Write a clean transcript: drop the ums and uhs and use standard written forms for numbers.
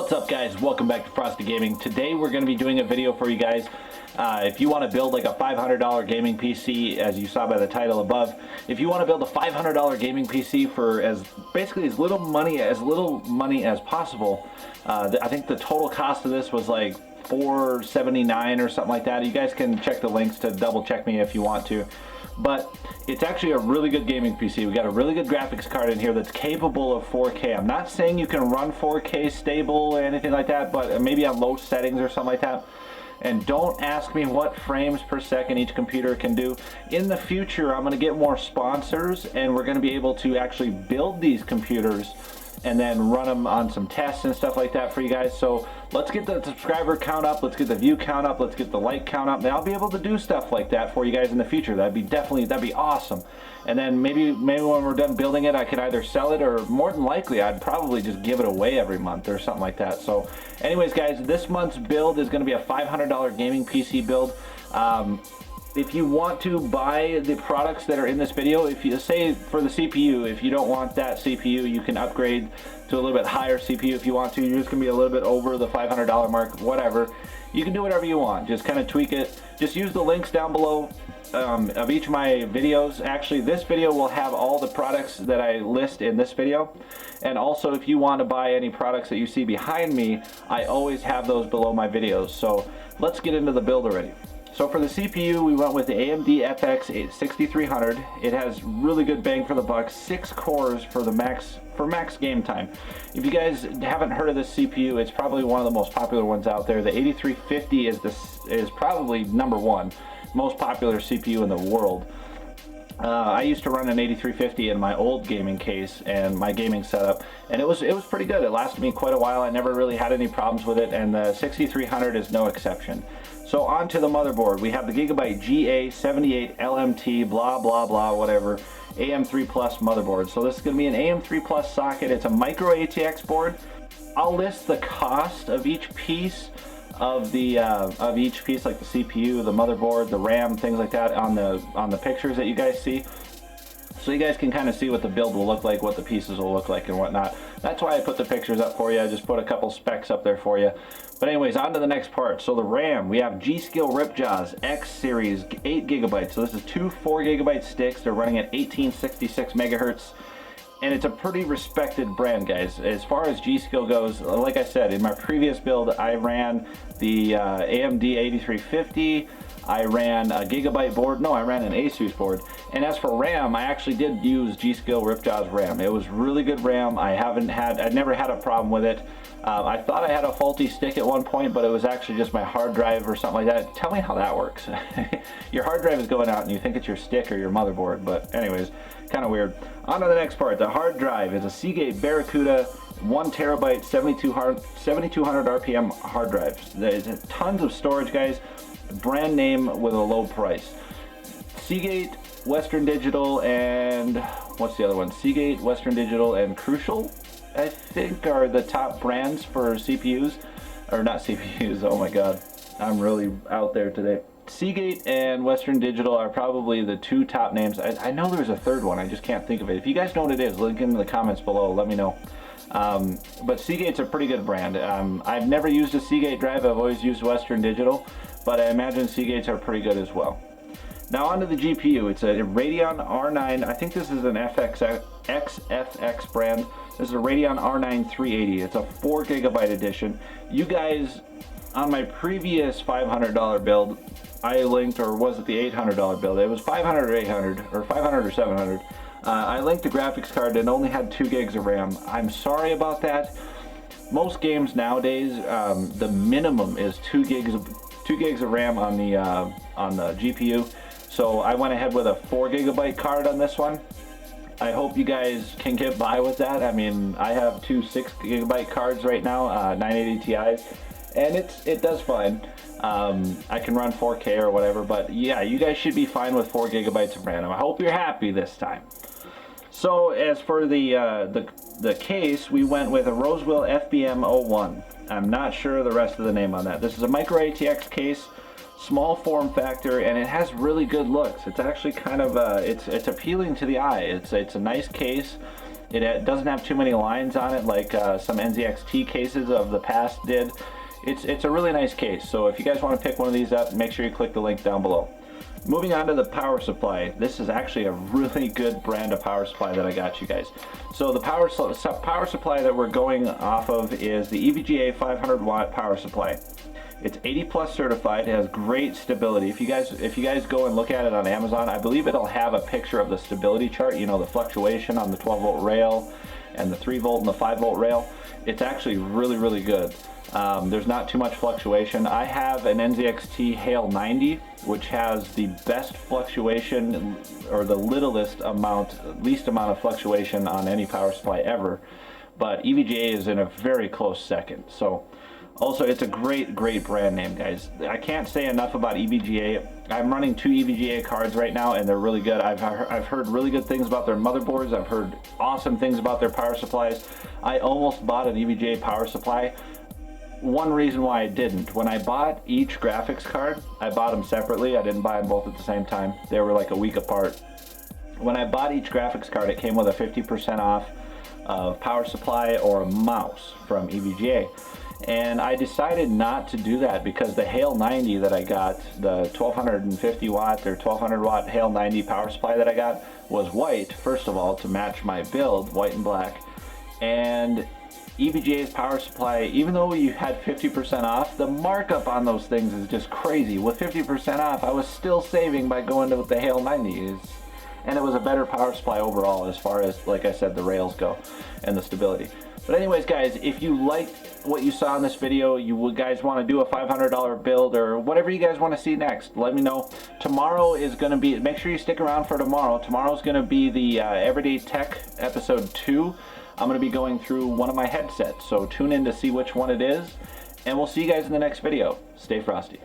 What's up, guys? Welcome back to Frosty Gaming. Today we're going to be doing a video for you guys. If you want to build like a $500 gaming PC, as you saw by the title above, if you want to build a $500 gaming PC for basically as little money as possible, I think the total cost of this was like $479 or something like that. You guys can check the links to double check me if you want to. But it's actually a really good gaming PC. We got a really good graphics card in here that's capable of 4K. I'm not saying you can run 4K stable or anything like that, but maybe on low settings or something like that. And don't ask me what frames per second each computer can do. In the future, I'm going to get more sponsors, and we're going to be able to actually build these computers and then run them on some tests and stuff like that for you guys. So let's get the subscriber count up, let's get the view count up, let's get the like count up, and I'll be able to do stuff like that for you guys in the future. That'd be awesome. And then maybe when we're done building it, I could either sell it, or more than likely I'd probably just give it away every month or something like that. So anyways, guys, this month's build is going to be a $500 gaming PC build. If you want to buy the products that are in this video, if you say for the CPU, if you don't want that CPU, you can upgrade to a little bit higher CPU if you want to. You're just gonna be a little bit over the $500 mark, whatever. You can do whatever you want, just kind of tweak it. Just use the links down below of each of my videos. Actually, this video will have all the products that I list in this video. And also, if you want to buy any products that you see behind me, I always have those below my videos. So let's get into the build already. So for the CPU, we went with the AMD FX 6300. It has really good bang for the buck, 6 cores for max game time. If you guys haven't heard of this CPU, it's probably one of the most popular ones out there. The 8350 is probably #1 most popular CPU in the world. I used to run an 8350 in my old gaming case and my gaming setup, and it was pretty good. It lasted me quite a while. I never really had any problems with it, and the 6300 is no exception. So on to the motherboard. We have the GIGABYTE GA78 LMT blah blah blah whatever AM3 Plus motherboard. So this is going to be an AM3 Plus socket. It's a micro ATX board. I'll list the cost of each piece like the CPU, the motherboard, the RAM, things like that on the pictures that you guys see, so you guys can kind of see what the build will look like, what the pieces will look like and whatnot. That's why I put the pictures up for you. I just put a couple specs up there for you. But anyways, on to the next part. So the RAM, we have G-Skill RIPJAWS X series 8 GB. So this is two 4 GB sticks. They're running at 1866 megahertz. And it's a pretty respected brand, guys. As far as G-Skill goes, like I said, in my previous build, I ran the AMD 8350. I ran a GIGABYTE board. No, I ran an ASUS board. And as for RAM, I actually did use G-Skill RIPJAWS RAM. It was really good RAM. I'd never had a problem with it. I thought I had a faulty stick at one point, but it was actually just my hard drive or something like that. Tell me how that works. Your hard drive is going out and you think it's your stick or your motherboard, but anyways, kind of weird. On to the next part. The hard drive is a SEAGATE BARRACUDA 1 terabyte 7200 RPM hard drive. There's tons of storage, guys. Brand name with a low price. SEAGATE, Western Digital, and what's the other one? SEAGATE, Western Digital, and Crucial, I think, are the top brands for CPUs. Or not CPUs, oh my god, I'm really out there today. SEAGATE and Western Digital are probably the two top names. I know there's a third one, I just can't think of it. If you guys know what it is, link in the comments below, let me know. But SEAGATE's a pretty good brand. I've never used a SEAGATE drive, I've always used Western Digital, but I imagine SEAGATE's are pretty good as well. Now onto the GPU. It's a Radeon R9, I think this is an XFX brand. This is a Radeon R9 380. It's a 4 GB edition. You guys, on my previous $500 build, I linked, or was it the $800 build? It was 500 or 800, or 500 or 700. I linked the graphics card and only had 2 gigs of RAM. I'm sorry about that. Most games nowadays, the minimum is 2 gigs of RAM on the GPU. So I went ahead with a 4 GB card on this one. I hope you guys can get by with that. I mean, I have two 6 GB cards right now, 980 Ti's, and it does fine. I can run 4K or whatever, but yeah, you guys should be fine with 4 GB of RAM. I hope you're happy this time. So as for the case, we went with a ROSEWILL FBM01. I'm not sure the rest of the name on that. This is a micro ATX case, small form factor, and it has really good looks. It's actually kind of it's appealing to the eye. It's a nice case. It doesn't have too many lines on it like some NZXT cases of the past did. It's a really nice case, so if you guys want to pick one of these up, make sure you click the link down below. Moving on to the power supply. This is actually a really good brand of power supply that I got you guys. So the power supply that we're going off of is the EVGA 500 watt power supply. It's 80 plus certified. It has great stability. If you guys go and look at it on Amazon, I believe it'll have a picture of the stability chart, you know, the fluctuation on the 12 volt rail and the 3 volt and the 5 volt rail. It's actually really good. There's not too much fluctuation. I have an NZXT Hale 90, which has the best fluctuation, or the least amount of fluctuation on any power supply ever. But EVGA is in a very close second. So also, it's a great brand name, guys. I can't say enough about EVGA. I'm running 2 EVGA cards right now, and they're really good. I've heard really good things about their motherboards. I've heard awesome things about their power supplies. I almost bought an EVGA power supply. One reason why I didn't, when I bought each graphics card, I bought them separately. I didn't buy them both at the same time. They were like a week apart. When I bought each graphics card, it came with a 50% off of power supply or a mouse from EVGA. And I decided not to do that because the Hale 90 that I got, the 1250 watt or 1200 watt Hale 90 power supply that I got, was white, first of all, to match my build, white and black. And EVGA's power supply, even though you had 50% off, the markup on those things is just crazy. With 50% off, I was still saving by going to the Hale 90s. And it was a better power supply overall as far as, like I said, the rails go and the stability. But anyways, guys, if you liked what you saw in this video, you guys want to do a $500 build or whatever you guys want to see next, let me know. Tomorrow is going to be, make sure you stick around for tomorrow. Tomorrow's going to be the Everyday Tech episode 2. I'm going to be going through one of my headsets, so tune in to see which one it is. And we'll see you guys in the next video. Stay frosty.